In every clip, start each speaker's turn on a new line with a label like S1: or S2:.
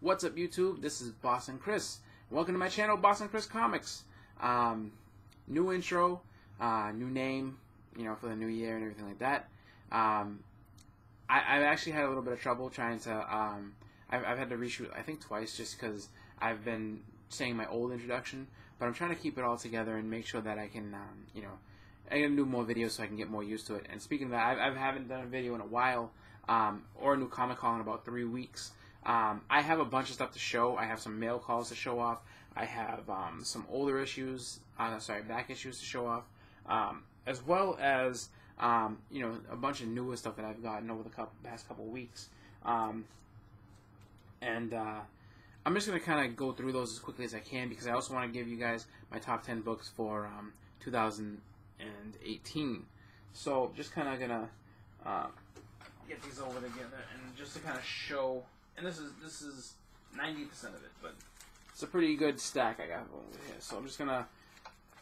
S1: What's up, YouTube? This is Boston Chris. Welcome to my channel, Boston Chris Comics. New intro, new name, for the new year and everything like that. I've actually had a little bit of trouble trying to. I've had to reshoot, I think, twice, just because I've been saying my old introduction. But I'm trying to keep it all together and make sure that I can, I can do more videos so I can get more used to it. And speaking of that, I haven't done a video in a while, or a new comic haul in about 3 weeks. I have a bunch of stuff to show. I have some mail calls to show off. I have some older issues, back issues to show off, as well as a bunch of newer stuff that I've gotten over the past couple of weeks. I'm just going to kind of go through those as quickly as I can, because I also want to give you guys my top 10 books for 2018. So just kind of going to get these over together and just to kind of show. And this is 90% of it, but it's a pretty good stack I got over here. So I'm just going to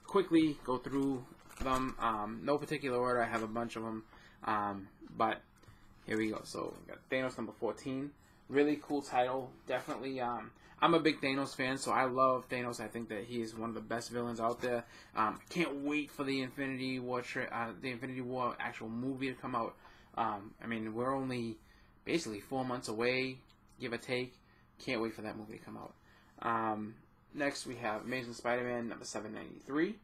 S1: quickly go through them. No particular order. I have a bunch of them. But here we go. So we got Thanos number 14. Really cool title. Definitely. I'm a big Thanos fan, so I love Thanos. I think that he is one of the best villains out there. Can't wait for the Infinity War actual movie to come out. I mean, we're only basically 4 months away, give or take. Can't wait for that movie to come out. Next, we have Amazing Spider-Man number 793.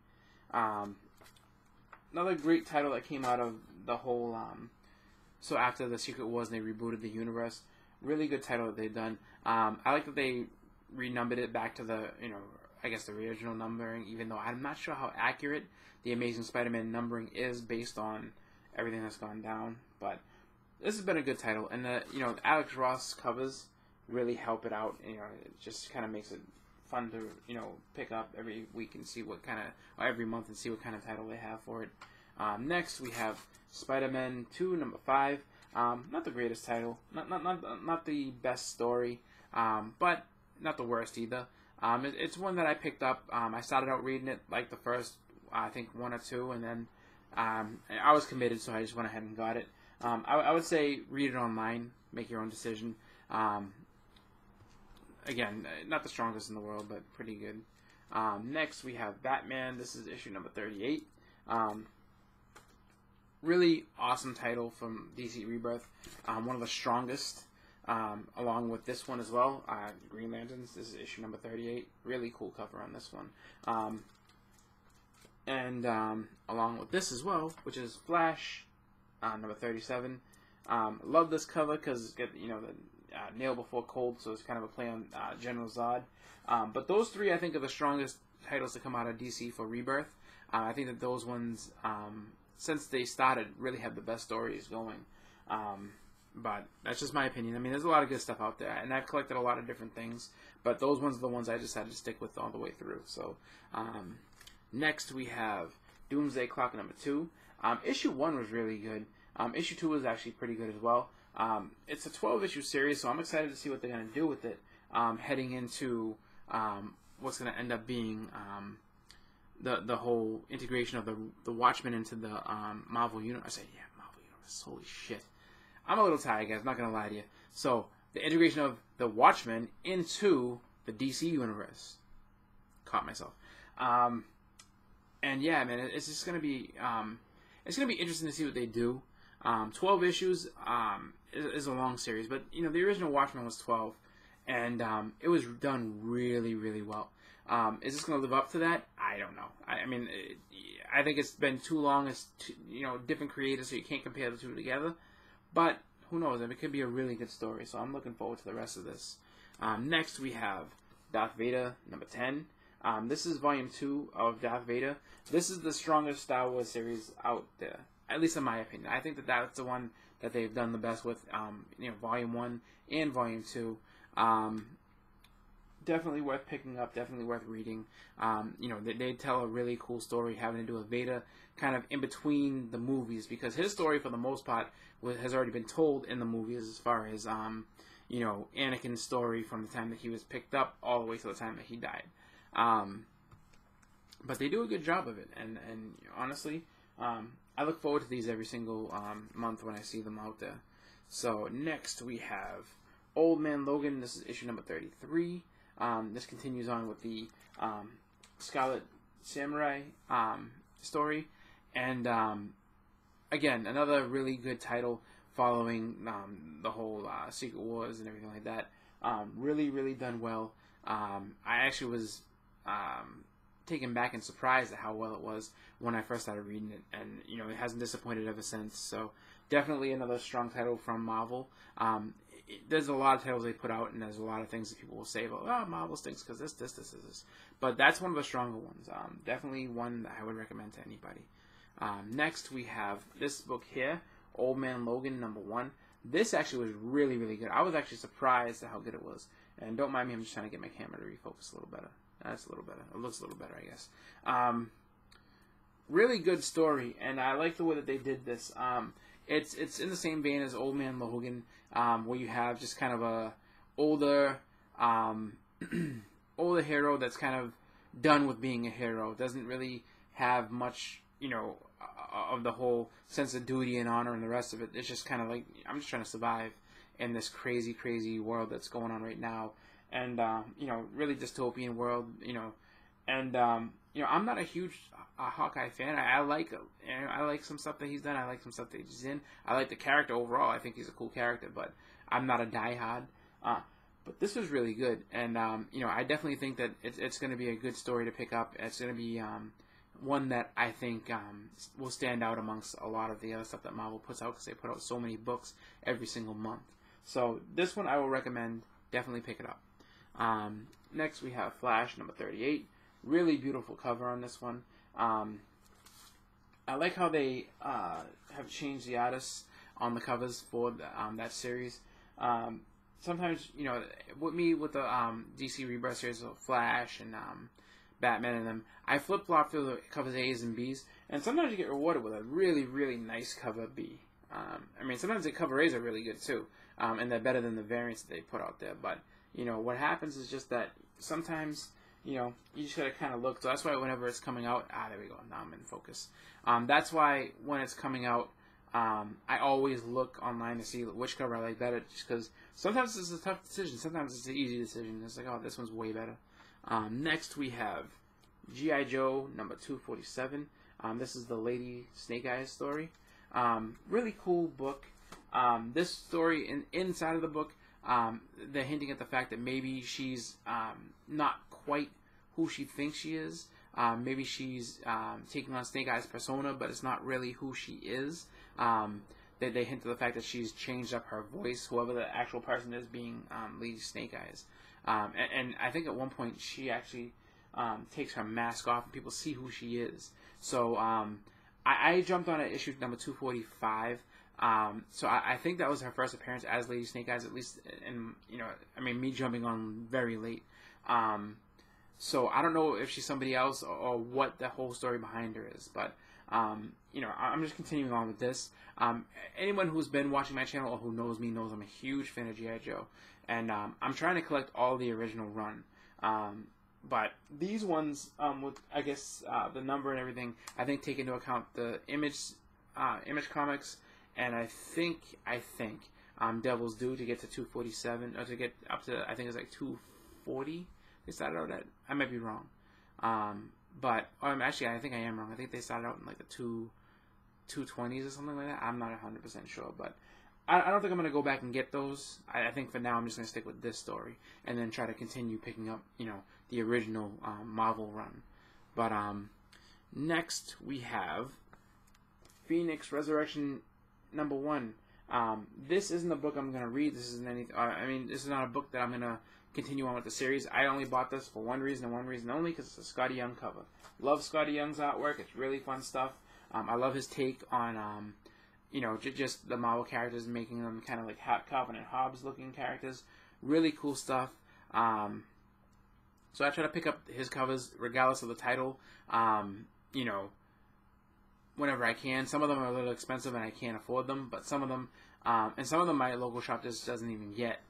S1: Another great title that came out of the whole. So after the Secret Wars, they rebooted the universe. Really good title that they've done. I like that they renumbered it back to the, I guess the original numbering, even though I'm not sure how accurate the Amazing Spider-Man numbering is based on everything that's gone down. But this has been a good title, and the Alex Ross covers really help it out. It just kind of makes it fun to pick up every week and see what kind of, or every month, and see what kind of title they have for it. Next we have Spider-Man 2 number 5. Not the greatest title, not the best story, but not the worst either. It's one that I picked up. I started out reading it like the first, I think, 1 or 2, and then I was committed, so I just went ahead and got it. I would say read it online, make your own decision. Again, not the strongest in the world, but pretty good. Next, we have Batman. This is issue number 38. Really awesome title from DC Rebirth. One of the strongest, along with this one as well. Green Lanterns. This is issue number 38. Really cool cover on this one. Along with this as well, which is Flash, number 37. Love this cover because the nail before cold, so it's kind of a play on General Zod. But those three, I think, are the strongest titles to come out of DC for Rebirth. I think that those ones, since they started, really have the best stories going. But that's just my opinion. I mean, there's a lot of good stuff out there, and I've collected a lot of different things, but those ones are the ones I just had to stick with all the way through. So next we have Doomsday Clock number 2. Issue 1 was really good. Issue 2 was actually pretty good as well. It's a 12-issue series, so I'm excited to see what they're going to do with it, heading into what's going to end up being the whole integration of the Watchmen into the Marvel Universe. I say, yeah, Marvel Universe. Holy shit. I'm a little tired, guys. Not going to lie to you. So, the integration of the Watchmen into the DC Universe. Caught myself. And yeah, man, it's just going to be, it's going to be interesting to see what they do. 12 issues is a long series, but, the original Watchmen was 12, and it was done really, really well. Is this going to live up to that? I don't know. I mean, I think it's been too long. It's different creators, so you can't compare the two together. But who knows? I mean, it could be a really good story. So I'm looking forward to the rest of this. Next, we have Darth Vader number 10. This is volume 2 of Darth Vader. This is the strongest Star Wars series out there, at least in my opinion. I think that that's the one that they've done the best with. Volume 1 and volume 2. Definitely worth picking up, definitely worth reading. They tell a really cool story having to do with Vader kind of in between the movies, because his story, for the most part, has already been told in the movies, as far as, Anakin's story from the time that he was picked up all the way to the time that he died. But they do a good job of it, and honestly, I look forward to these every single month when I see them out there. So next we have Old Man Logan. This is issue number 33. This continues on with the Scarlet Samurai story, and again, another really good title following the whole Secret Wars and everything like that. Really, really done well. I actually was taken back and surprised at how well it was when I first started reading it, and it hasn't disappointed ever since. So definitely another strong title from Marvel. There's a lot of titles they put out, and there's a lot of things that people will say about, oh, Marvel stinks because this. But that's one of the stronger ones. Definitely one that I would recommend to anybody. Next, we have this book here, Old Man Logan #1. This actually was really, really good. I was actually surprised at how good it was. And don't mind me, I'm just trying to get my camera to refocus a little better. That's a little better. It looks a little better, I guess. Really good story, and I like the way that they did this. It's in the same vein as Old Man Logan, where you have just kind of a older older hero that's kind of done with being a hero. Doesn't really have much, of the whole sense of duty and honor and the rest of it. It's just kind of like, I'm just trying to survive in this crazy, crazy world that's going on right now. And, really dystopian world, and, I'm not a huge Hawkeye fan. I like some stuff that he's done. I like some stuff that he's in. I like the character overall. I think he's a cool character, but I'm not a diehard. But this was really good, and, I definitely think that it's going to be a good story to pick up. It's going to be, one that I think will stand out amongst a lot of the other stuff that Marvel puts out, because they put out so many books every single month. So this one I will recommend. Definitely pick it up. Next we have Flash #38. Really beautiful cover on this one. I like how they have changed the artists on the covers for that series. Sometimes, with the DC Rebirth series of Flash and Batman and them, I flip-flop through the covers A's and B's, and sometimes you get rewarded with a really, really nice cover B. Sometimes the cover A's are really good too, and they're better than the variants that they put out there, but what happens is just that sometimes, you just gotta kind of look. So that's why whenever it's coming out, there we go, now I'm in focus. That's why when it's coming out, I always look online to see which cover I like better, just because sometimes it's a tough decision, sometimes it's an easy decision. It's like, oh, this one's way better. Next we have G.I. Joe #247. This is the Lady Snake Eyes story. Really cool book. This story, inside of the book, they're hinting at the fact that maybe she's not quite who she thinks she is. Maybe she's taking on Snake Eyes' persona, but it's not really who she is. They hint to the fact that she's changed up her voice, whoever the actual person is being Lady Snake Eyes. And I think at one point she actually takes her mask off and people see who she is. So I jumped on at issue #245. So I think that was her first appearance as Lady Snake Eyes, at least, in, me jumping on very late. So I don't know if she's somebody else or what the whole story behind her is, but, I'm just continuing on with this. Anyone who's been watching my channel or who knows me knows I'm a huge fan of G.I. Joe, and I'm trying to collect all the original run. But these ones, with, I guess, the number and everything, I think take into account the Image Comics, and I think Devil's Due to get to 247, or to get up to, I think it's like 240. They started out at, I might be wrong, but actually I think I am wrong. I think they started out in like the 220s or something like that. I'm not 100% sure, but I don't think I'm going to go back and get those. I think for now I'm just going to stick with this story and then try to continue picking up, the original Marvel run. But next we have Phoenix Resurrection #1. This isn't a book I'm going to read. This isn't any. This is not a book that I'm going to continue on with the series. I only bought this for one reason and one reason only, because it's a Scotty Young cover. Love Scotty Young's artwork. It's really fun stuff. I love his take on, just the Marvel characters, making them kind of like Calvin and Hobbes looking characters. Really cool stuff. So I try to pick up his covers regardless of the title, whenever I can. Some of them are a little expensive and I can't afford them, but some of them, and some of them my local shop just doesn't even get.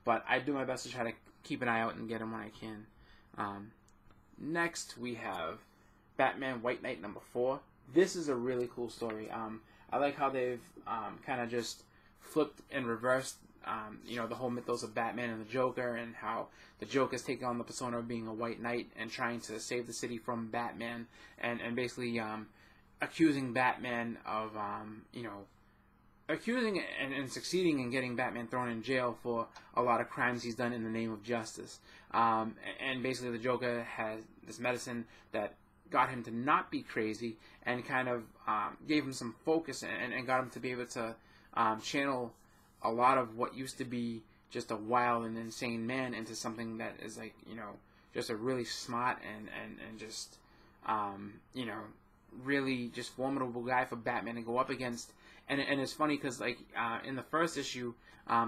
S1: But I do my best to try to keep an eye out and get them when I can. Next, we have Batman White Knight #4. This is a really cool story. I like how they've kind of just flipped and reversed you know, the whole mythos of Batman and the Joker, and how the Joker's taking on the persona of being a white knight and trying to save the city from Batman, and basically accusing Batman of, you know, accusing and succeeding in getting Batman thrown in jail for a lot of crimes he's done in the name of justice. And basically the Joker has this medicine that got him to not be crazy, and kind of gave him some focus, and got him to be able to channel a lot of what used to be just a wild and insane man into something that is, like, you know, just a really smart and just, you know, really just formidable guy for Batman to go up against. And it's funny because, like, in the first issue,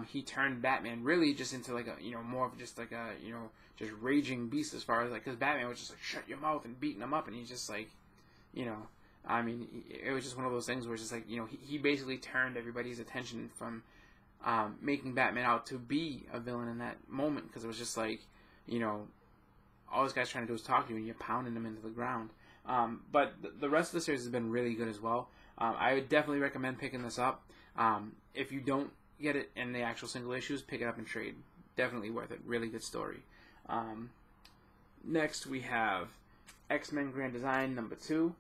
S1: he turned Batman really just into, like, a, you know, more of just like a, you know, just raging beast, as far as, like, because Batman was just like, shut your mouth, and beating him up, and he's just like, you know, I mean, it was just one of those things where it's just like, you know, he basically turned everybody's attention from making Batman out to be a villain in that moment, because it was just like, you know, all this guy's trying to do is talk to you, and you're pounding him into the ground. But the rest of the series has been really good as well. I would definitely recommend picking this up. If you don't get it in the actual single issues, pick it up in trade. Definitely worth it. Really good story. Next we have X-Men Grand Design #2.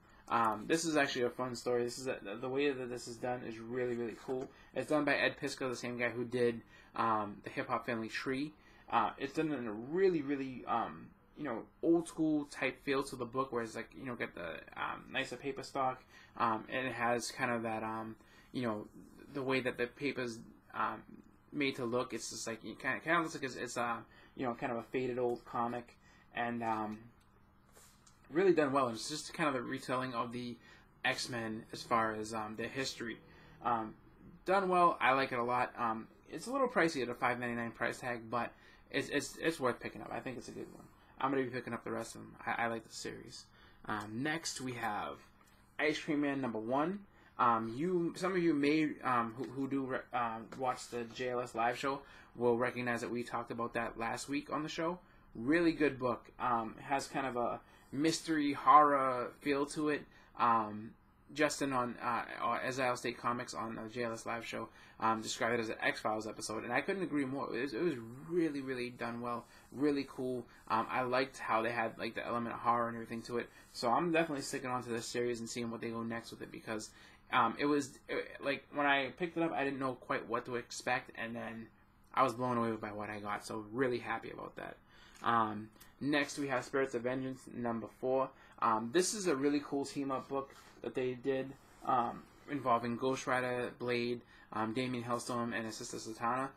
S1: This is actually a fun story. This is the way that this is done is really, really cool. It's done by Ed Piskor, the same guy who did the Hip Hop Family Tree. It's done in a really, really you know, old school type feel to the book, where it's like, you know, get the nicer paper stock, and it has kind of that you know, the way that the paper's made to look. It's just like, it kind of looks like it's you know, kind of a faded old comic, and really done well. It's just kind of a retelling of the X-Men as far as their history. Done well. I like it a lot. It's a little pricey at a $5.99 price tag, but it's worth picking up. I think it's a good one. I'm going to be picking up the rest of them. I like the series. Next, we have Ice Cream Man #1. Some of you may, who do watch the JLS live show, will recognize that we talked about that last week on the show. Really good book. Has kind of a mystery horror feel to it. Justin on Exile State Comics on the JLS live show described it as an X-Files episode, and I couldn't agree more. It was really, really done well, really cool. I liked how they had, like, the element of horror and everything to it, so I'm definitely sticking on to this series and seeing what they go next with it, because like, when I picked it up, I didn't know quite what to expect, and then I was blown away by what I got, so really happy about that. Next, we have Spirits of Vengeance #4. This is a really cool team-up book that they did, involving Ghost Rider, Blade, Damien Hellstorm, and his sister Zatanna.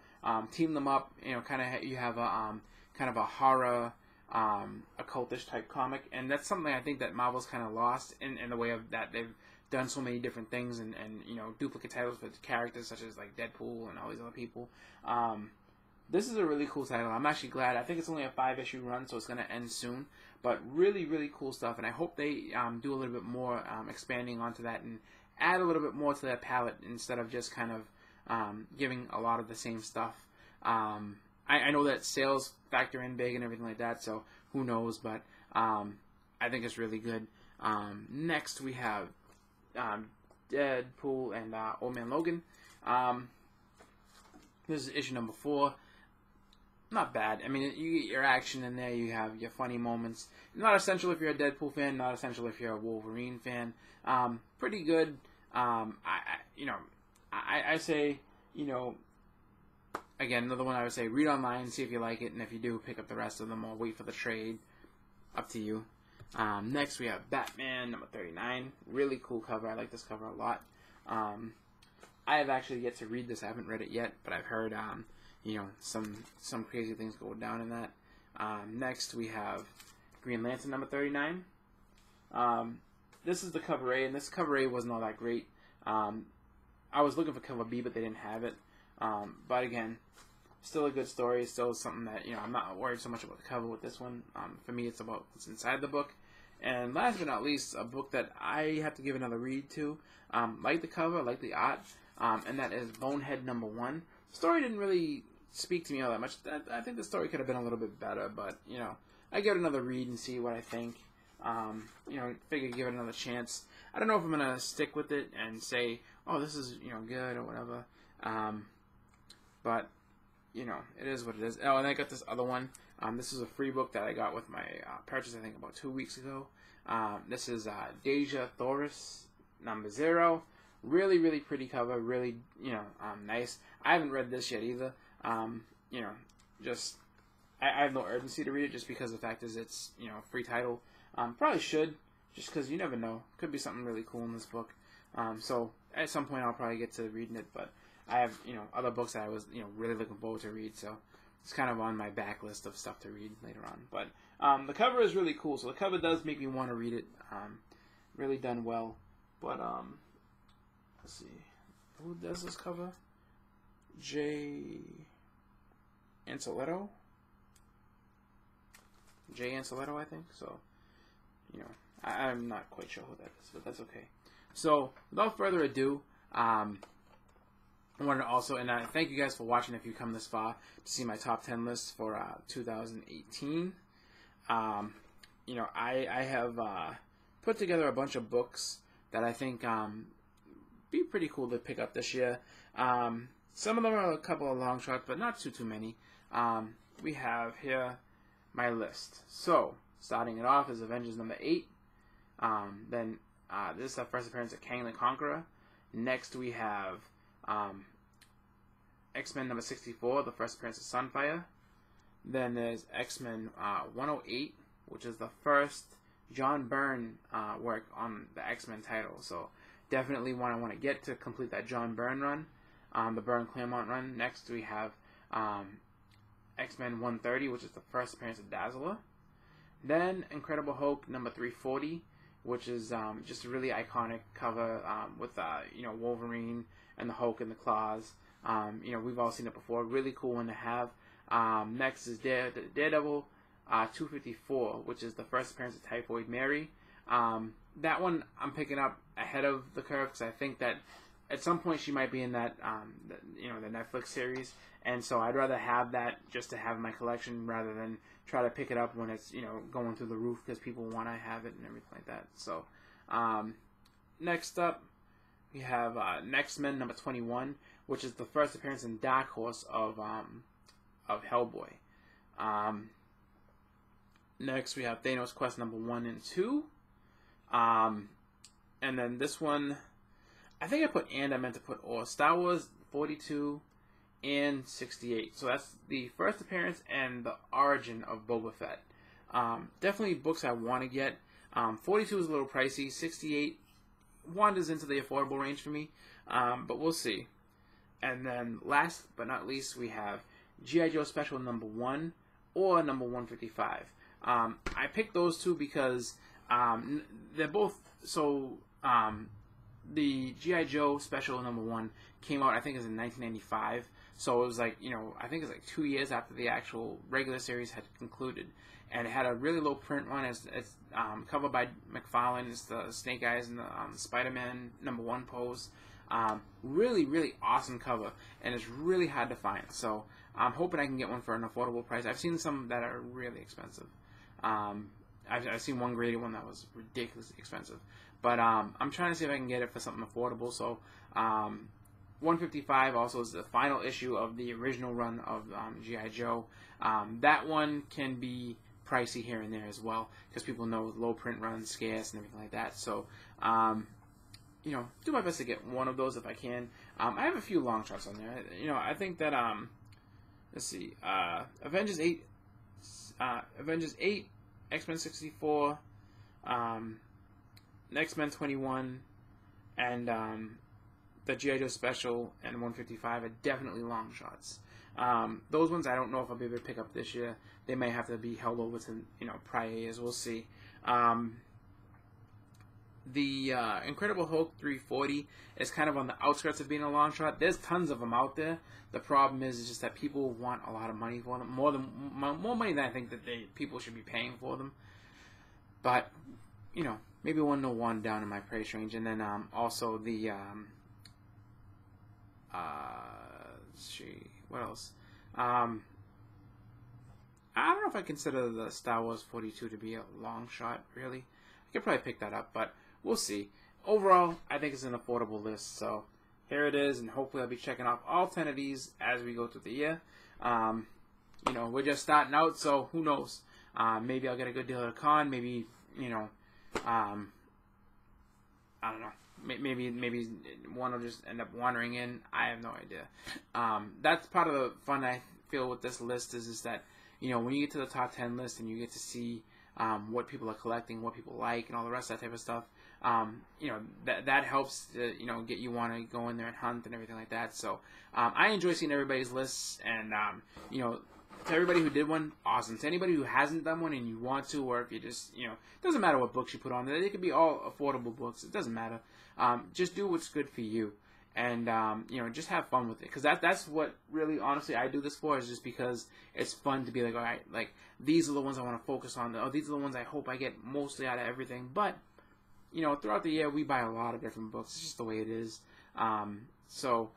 S1: Team them up, you know, you have a kind of a horror, occultish type comic, and that's something I think that Marvel's kind of lost in the way of that they've done so many different things, and you know, duplicate titles for characters such as, like, Deadpool and all these other people. This is a really cool title. I'm actually glad. I think it's only a 5-issue run, so it's going to end soon. But really, really cool stuff. And I hope they do a little bit more expanding onto that and add a little bit more to their palette instead of just kind of giving a lot of the same stuff. I know that sales factor in big and everything like that, so who knows. But I think it's really good. Next, we have Deadpool and Old Man Logan. This is issue #4. Not bad. I mean, you get your action in there. You have your funny moments. Not essential if you're a Deadpool fan. Not essential if you're a Wolverine fan. Pretty good. I say, you know, again, another one I would say, read online, see if you like it, and if you do, pick up the rest of them or wait for the trade. Up to you. Next, we have Batman #39. Really cool cover. I like this cover a lot. I have actually yet to read this. I haven't read it yet, but I've heard you know, some crazy things go down in that. Next, we have Green Lantern #39. This is the cover A, and this cover A wasn't all that great. I was looking for cover B, but they didn't have it. But again, still a good story. Still something that, you know, I'm not worried so much about the cover with this one. For me, it's about what's inside the book. And last but not least, a book that I have to give another read to. Like the cover, like the art, and that is Bonehead #1. The story didn't really speak to me all that much. I think the story could have been a little bit better, but, you know, I give it another read and see what I think. You know, figure give it another chance. I don't know if I'm gonna stick with it and say, oh, this is, you know, good or whatever. But you know, it is what it is. Oh, and I got this other one. This is a free book that I got with my purchase, I think, about 2 weeks ago. This is Dejah Thoris #0. Really, really pretty cover. Really, you know, nice. I haven't read this yet either. You know, just I have no urgency to read it just because the fact is it's, you know, free title. Probably should, just because you never know. Could be something really cool in this book. So at some point I'll probably get to reading it, but I have, you know, other books that I was, you know, really looking forward to read, so it's kind of on my backlist of stuff to read later on. But the cover is really cool, so the cover does make me want to read it. Really done well. But let's see, who does this cover? Jay Anceletto, I think. So, you know, I'm not quite sure who that is, but that's okay. So, without further ado, I wanted to also, and thank you guys for watching if you come this far to see my top 10 list for 2018. You know, I have put together a bunch of books that I think be pretty cool to pick up this year. Some of them are a couple of long shots, but not too many. We have here my list. So, starting it off is Avengers #8. Then this is the first appearance of Kang the Conqueror. Next we have X-Men #64, the first appearance of Sunfire. Then there's X-Men 108, which is the first John Byrne work on the X-Men title. So definitely one I want to get to complete that John Byrne run, the Byrne Claremont run. Next we have X-Men 130, which is the first appearance of Dazzler. Then Incredible Hulk #340, which is just a really iconic cover with you know, Wolverine and the Hulk and the claws. You know, we've all seen it before. Really cool one to have. Next is Daredevil 254, which is the first appearance of Typhoid Mary. That one I'm picking up ahead of the curve because I think that at some point she might be in that you know, the Netflix series, and so I'd rather have that just to have in my collection rather than try to pick it up when it's, you know, going through the roof because people want to have it and everything like that. So next up we have Next-Men #21, which is the first appearance in Dark Horse of Hellboy. Next we have Thanos Quest #1 and 2. And then this one, I think I put I meant to put or Star Wars 42 and 68. So that's the first appearance and the origin of Boba Fett. Definitely books I want to get. 42 is a little pricey. 68 wanders into the affordable range for me, but we'll see. And then last but not least, we have G.I. Joe Special #1 or #155. I picked those two because they're both so. The G.I. Joe Special #1 came out, I think, it was in 1995. So it was like, you know, I think it was like 2 years after the actual regular series had concluded. And it had a really low print run. It's covered by McFarlane. It's the Snake Eyes and the Spider-Man #1 pose. Really, really awesome cover. And it's really hard to find. So I'm hoping I can get one for an affordable price. I've seen some that are really expensive. I've seen one graded one that was ridiculously expensive. But I'm trying to see if I can get it for something affordable. So 155 also is the final issue of the original run of G.I. Joe. That one can be pricey here and there as well because people know low print runs, scarce, and everything like that. So, you know, do my best to get one of those if I can. I have a few long shots on there. You know, I think that, let's see, Avengers 8, X-Men 64, X-Men 21, and the G.I. Joe Special and 155 are definitely long shots. Those ones I don't know if I'll be able to pick up this year. They may have to be held over to, you know, prior years. We'll see. The Incredible Hulk 340 is kind of on the outskirts of being a long shot. There's tons of them out there. The problem is just that people want a lot of money for them, more money than I think that people should be paying for them. But, you know, maybe one to one down in my price range. And then also the what else? I don't know if I consider the Star Wars 42 to be a long shot, really. I could probably pick that up, but we'll see. Overall, I think it's an affordable list, so here it is, and hopefully I'll be checking off all 10 of these as we go through the year. You know, we're just starting out, so who knows? Maybe I'll get a good deal at a con. Maybe, you know, I don't know. Maybe one will just end up wandering in. I have no idea. That's part of the fun I feel with this list is that, you know, when you get to the top 10 list and you get to see what people are collecting, what people like, and all the rest of that type of stuff, you know, that helps to, you know, get you want to go in there and hunt and everything like that. So I enjoy seeing everybody's lists, and you know, to everybody who did one, awesome. To anybody who hasn't done one and you want to, or if you just, you know, it doesn't matter what books you put on there. They could be all affordable books. It doesn't matter. Just do what's good for you, and you know, just have fun with it. Because that's what really, honestly, I do this for, is just because it's fun to be like, all right, like, these are the ones I want to focus on. Oh, these are the ones I hope I get mostly out of everything. But, you know, throughout the year, we buy a lot of different books. It's just the way it is. So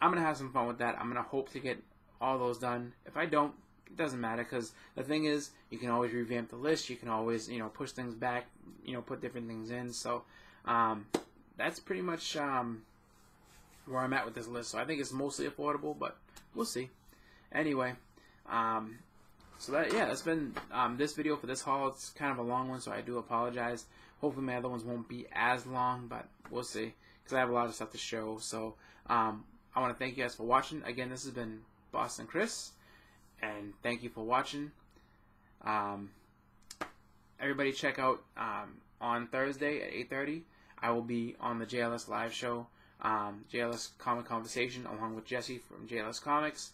S1: I'm going to have some fun with that. I'm going to hope to get all those done. If I don't, it doesn't matter, because the thing is, you can always revamp the list. You can always, you know, push things back, you know, put different things in. So that's pretty much where I'm at with this list. So I think it's mostly affordable, but we'll see. Anyway, so that, yeah, that's been this video for this haul. It's kind of a long one, so I do apologize. Hopefully my other ones won't be as long, but we'll see, because I have a lot of stuff to show. So I want to thank you guys for watching. Again, this has been Boston Chris, and thank you for watching. Everybody check out on Thursday at 8:30. I will be on the JLS live show, JLS Comic Conversation, along with Jesse from JLS Comics,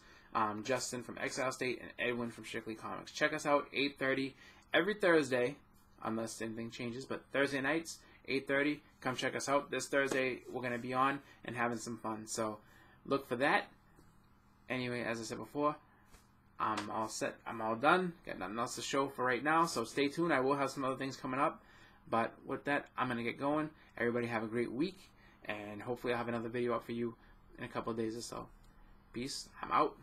S1: Justin from Exile State, and Edwin from Strictly Comics. Check us out, 8:30 every Thursday, unless anything changes, but Thursday nights, 8:30. Come check us out. This Thursday, we're going to be on and having some fun, so look for that. Anyway, as I said before, I'm all set. I'm all done. Got nothing else to show for right now, so stay tuned. I will have some other things coming up. But with that, I'm going to get going. Everybody have a great week, and hopefully I'll have another video up for you in a couple of days or so. Peace. I'm out.